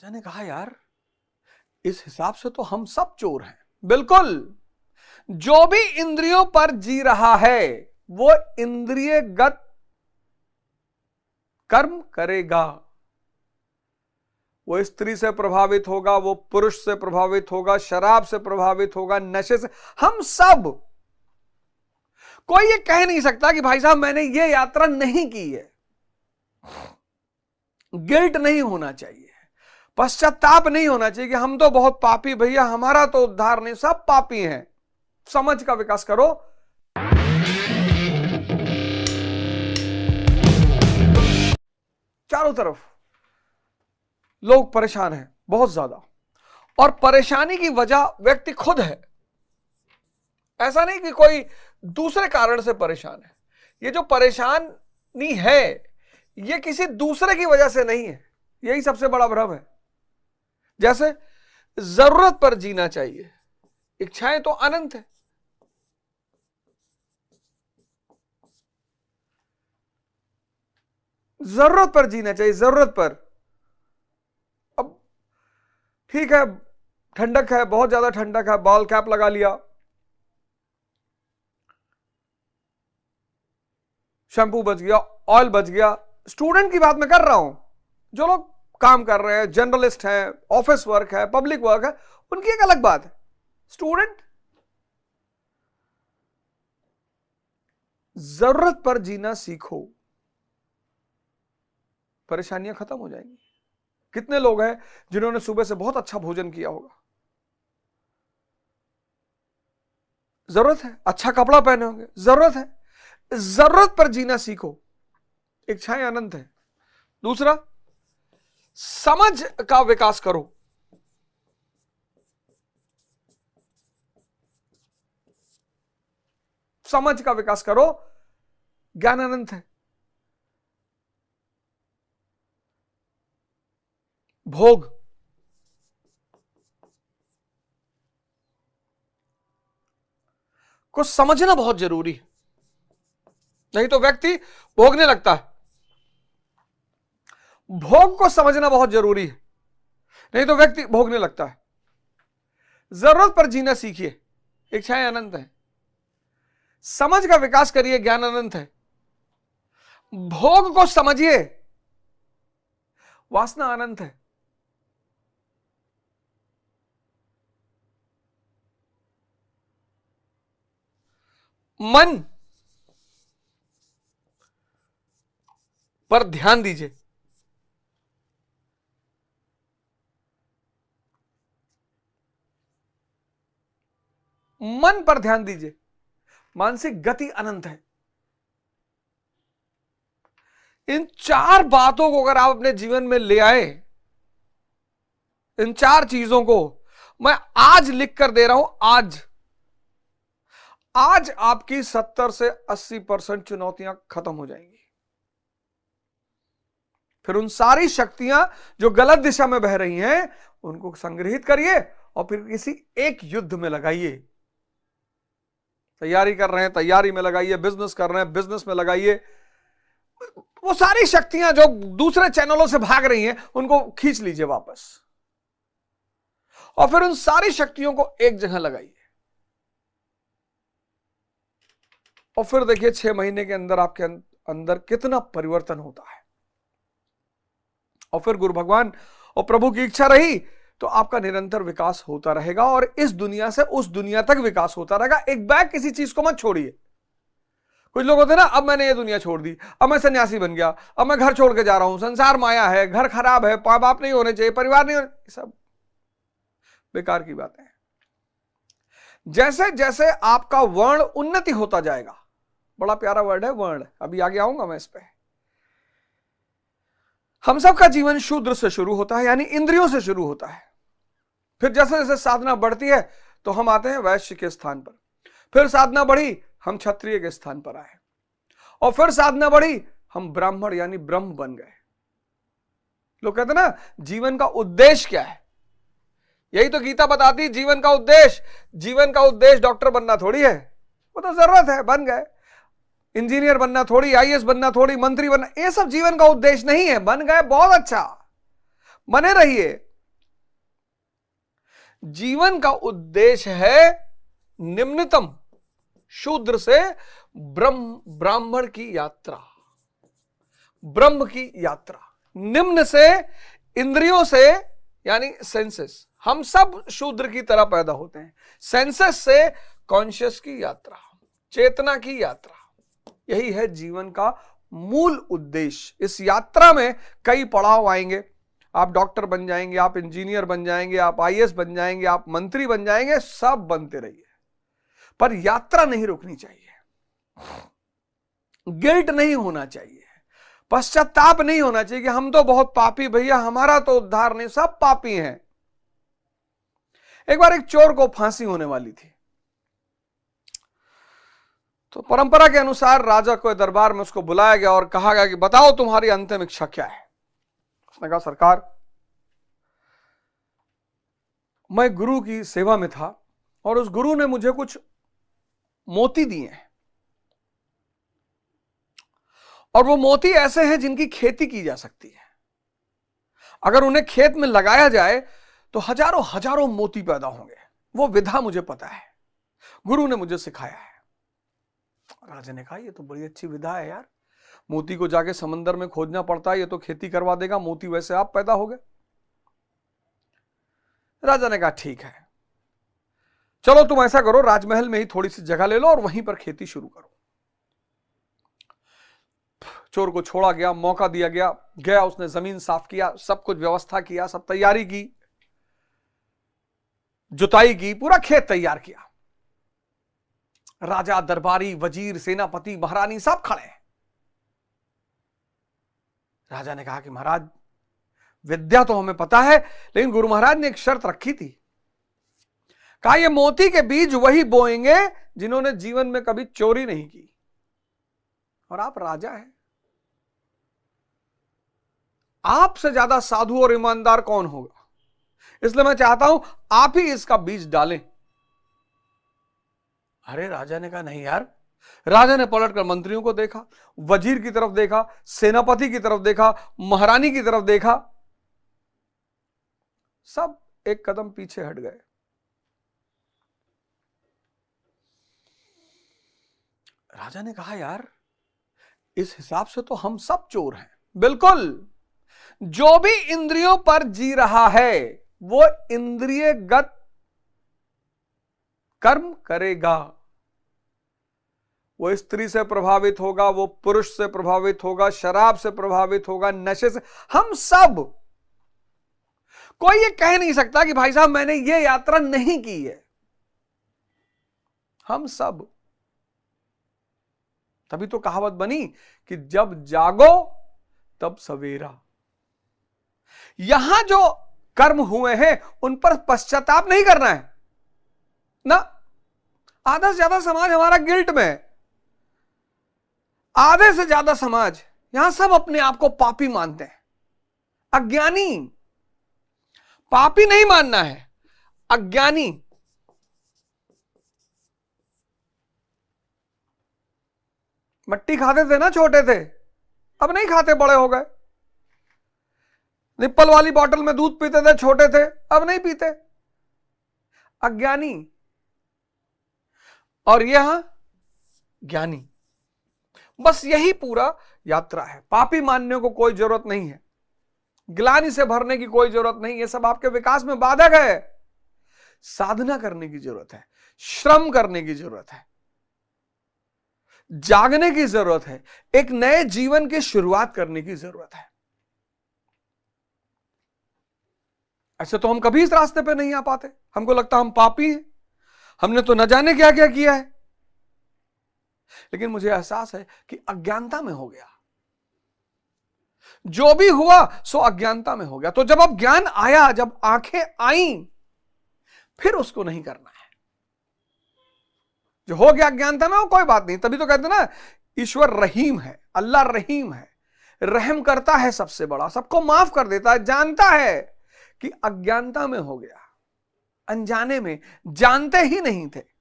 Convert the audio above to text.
राजा ने कहा यार इस हिसाब से तो हम सब चोर हैं। बिल्कुल, जो भी इंद्रियों पर जी रहा है वो इंद्रियगत कर्म करेगा। वो स्त्री से प्रभावित होगा, वो पुरुष से प्रभावित होगा, शराब से प्रभावित होगा, नशे से, हम सब। कोई ये कह नहीं सकता कि भाई साहब मैंने ये यात्रा नहीं की है। गिल्ट नहीं होना चाहिए, पश्चाताप नहीं होना चाहिए कि हम तो बहुत पापी भैया, हमारा तो उद्धार नहीं, सब पापी हैं। समझ का विकास करो। चारों तरफ लोग परेशान हैं बहुत ज्यादा, और परेशानी की वजह व्यक्ति खुद है। ऐसा नहीं कि कोई दूसरे कारण से परेशान है। ये जो परेशानी है ये किसी दूसरे की वजह से नहीं है। यही सबसे बड़ा भ्रम है। जैसे जरूरत पर जीना चाहिए, इच्छाएं तो अनंत है। जरूरत पर जीना चाहिए, जरूरत पर। अब ठीक है, ठंडक है, बहुत ज्यादा ठंडक है, बॉल कैप लगा लिया, शैंपू बच गया, ऑयल बच गया। स्टूडेंट की बात मैं कर रहा हूं, जो लोग काम कर रहे हैं, जर्नलिस्ट हैं, ऑफिस वर्क है, पब्लिक वर्क है, उनकी एक अलग बात है। स्टूडेंट जरूरत पर जीना सीखो, परेशानियां खत्म हो जाएंगी। कितने लोग हैं जिन्होंने सुबह से बहुत अच्छा भोजन किया होगा, जरूरत है, अच्छा कपड़ा पहने होंगे, जरूरत है। जरूरत पर जीना सीखो, इच्छाएं अनंत है। दूसरा, समझ का विकास करो। समझ का विकास करो, ज्ञान अनंत है। भोग, को समझना बहुत जरूरी है, नहीं तो व्यक्ति भोगने लगता है। भोग को समझना बहुत जरूरी है, नहीं तो व्यक्ति भोगने लगता है। जरूरत पर जीना सीखिए, इच्छाएं अनंत है। समझ का विकास करिए, ज्ञान अनंत है। भोग को समझिए, वासना अनंत है। मन पर ध्यान दीजिए। मन पर ध्यान दीजिए। मानसिक गति अनंत है। इन चार बातों को अगर आप अपने जीवन में ले आए, इन चार चीजों को मैं आज लिख कर दे रहा हूं, आज आपकी 70 से 80% चुनौतियां खत्म हो जाएंगी। फिर उन सारी शक्तियां जो गलत दिशा में बह रही हैं उनको संग्रहित करिए और फिर किसी एक युद्ध में लगाइए। तैयारी कर रहे हैं, तैयारी में लगाइए। बिजनेस कर रहे हैं, बिजनेस में लगाइए। वो सारी शक्तियां जो दूसरे चैनलों से भाग रही हैं उनको खींच लीजिए वापस, और फिर उन सारी शक्तियों को एक जगह लगाइए। और फिर देखिए 6 महीने के अंदर आपके अंदर कितना परिवर्तन होता है। और फिर गुरु भगवान और प्रभु की इच्छा रही तो आपका निरंतर विकास होता रहेगा, और इस दुनिया से उस दुनिया तक विकास होता रहेगा। एक बैग किसी चीज को मत छोड़िए। कुछ लोग होते हैं ना, अब मैंने ये दुनिया छोड़ दी, अब मैं सन्यासी बन गया, अब मैं घर छोड़ के जा रहा हूं, संसार माया है, घर खराब है, मां बाप नहीं होने चाहिए, परिवार नहीं होने, सब बेकार की बातें हैं। जैसे जैसे आपका वर्ण उन्नति होता जाएगा, बड़ा प्यारा वर्ड है वर्ण, अभी आगे आऊंगा मैं इस पे। हम सबका जीवन शूद्र से शुरू होता है, यानी इंद्रियों से शुरू होता है। फिर जैसे जैसे साधना बढ़ती है तो हम आते हैं वैश्य के स्थान पर, फिर साधना बढ़ी हम क्षत्रिय के स्थान पर आए, और फिर साधना बढ़ी हम ब्राह्मण यानी ब्रह्म बन गए। लोग कहते हैं ना जीवन का उद्देश्य क्या है, यही तो गीता बताती है जीवन का उद्देश्य। जीवन का उद्देश्य डॉक्टर बनना थोड़ी है, वो तो जरूरत है, बन गए। इंजीनियर बनना थोड़ी, आईएएस बनना थोड़ी, मंत्री बनना, ये सब जीवन का उद्देश्य नहीं है। बन गए, बहुत अच्छा, बने रहिए, जीवन का उद्देश्य है निम्नतम शूद्र से ब्राह्मण की यात्रा, ब्रह्म की यात्रा। निम्न से इंद्रियों से यानी सेंसेस, हम सब शूद्र की तरह पैदा होते हैं। सेंसेस से कॉन्शियस की यात्रा, चेतना की यात्रा, यही है जीवन का मूल उद्देश्य। इस यात्रा में कई पड़ाव आएंगे। आप डॉक्टर बन जाएंगे, आप इंजीनियर बन जाएंगे, आप आईएएस बन जाएंगे, आप मंत्री बन जाएंगे, सब बनते रहिए, पर यात्रा नहीं रुकनी चाहिए। गिल्ट नहीं होना चाहिए, पश्चाताप नहीं होना चाहिए कि हम तो बहुत पापी भैया, हमारा तो उद्धार नहीं, सब पापी हैं। एक बार एक चोर को फांसी होने वाली थी, तो परंपरा के अनुसार राजा को दरबार में उसको बुलाया गया और कहा गया कि बताओ तुम्हारी अंतिम इच्छा क्या है। उसने कहा सरकार, मैं गुरु की सेवा में था और उस गुरु ने मुझे कुछ मोती दिए हैं, और वो मोती ऐसे हैं जिनकी खेती की जा सकती है। अगर उन्हें खेत में लगाया जाए तो हजारों हजारों मोती पैदा होंगे। वो विधा मुझे पता है, गुरु ने मुझे सिखाया है। राजा ने कहा ये तो बड़ी अच्छी विधा है यार, मोती को जाके समंदर में खोजना पड़ता है, ये तो खेती करवा देगा, मोती वैसे आप पैदा हो गए। राजा ने कहा ठीक है, चलो तुम ऐसा करो, राजमहल में ही थोड़ी सी जगह ले लो और वहीं पर खेती शुरू करो। चोर को छोड़ा गया, मौका दिया गया, गया, उसने जमीन साफ किया, सब कुछ व्यवस्था किया, सब तैयारी की, जुताई की, पूरा खेत तैयार किया। राजा, दरबारी, वजीर, सेनापति, महारानी सब खड़े हैं। राजा ने कहा कि महाराज विद्या तो हमें पता है, लेकिन गुरु महाराज ने एक शर्त रखी थी। कहा ये मोती के बीज वही बोएंगे जिन्होंने जीवन में कभी चोरी नहीं की, और आप राजा हैं, आपसे ज्यादा साधु और ईमानदार कौन होगा, इसलिए मैं चाहता हूं आप ही इसका बीज डालें। अरे राजा ने कहा नहीं यार। राजा ने पलटकर मंत्रियों को देखा, वजीर की तरफ देखा, सेनापति की तरफ देखा, महारानी की तरफ देखा, सब एक कदम पीछे हट गए। राजा ने कहा यार इस हिसाब से तो हम सब चोर हैं। बिल्कुल, जो भी इंद्रियों पर जी रहा है वो इंद्रियगत कर्म करेगा। वो स्त्री से प्रभावित होगा, वो पुरुष से प्रभावित होगा, शराब से प्रभावित होगा, नशे से, हम सब। कोई ये कह नहीं सकता कि भाई साहब मैंने ये यात्रा नहीं की है, हम सब। तभी तो कहावत बनी कि जब जागो तब सवेरा। यहां जो कर्म हुए हैं उन पर पश्चाताप नहीं करना है ना। आधा से ज्यादा समाज हमारा गिल्ट में है, आधे से ज्यादा समाज यहां सब अपने आप को पापी मानते हैं। अज्ञानी, पापी नहीं मानना है, अज्ञानी। मट्टी खाते थे ना छोटे थे, अब नहीं खाते, बड़े हो गए। निप्पल वाली बोतल में दूध पीते थे छोटे थे, अब नहीं पीते, अज्ञानी। और यह ज्ञानी। बस यही पूरा यात्रा है। पापी मानने को कोई जरूरत नहीं है, ग्लानि से भरने की कोई जरूरत नहीं, ये सब आपके विकास में बाधक है। साधना करने की जरूरत है, श्रम करने की जरूरत है, जागने की जरूरत है, एक नए जीवन की शुरुआत करने की जरूरत है। ऐसे तो हम कभी इस रास्ते पे नहीं आ पाते। हमको लगता हम पापी हैं, हमने तो न जाने क्या क्या किया है। लेकिन मुझे एहसास है कि अज्ञानता में हो गया, जो भी हुआ सो अज्ञानता में हो गया। तो जब अब ज्ञान आया, जब आंखें आई, फिर उसको नहीं करना है। जो हो गया अज्ञानता में वो कोई बात नहीं। तभी तो कहते ना ईश्वर रहीम है, अल्लाह रहीम है, रहम करता है, सबसे बड़ा, सबको माफ कर देता है। जानता है कि अज्ञानता में हो गया, अनजाने में, जानते ही नहीं थे।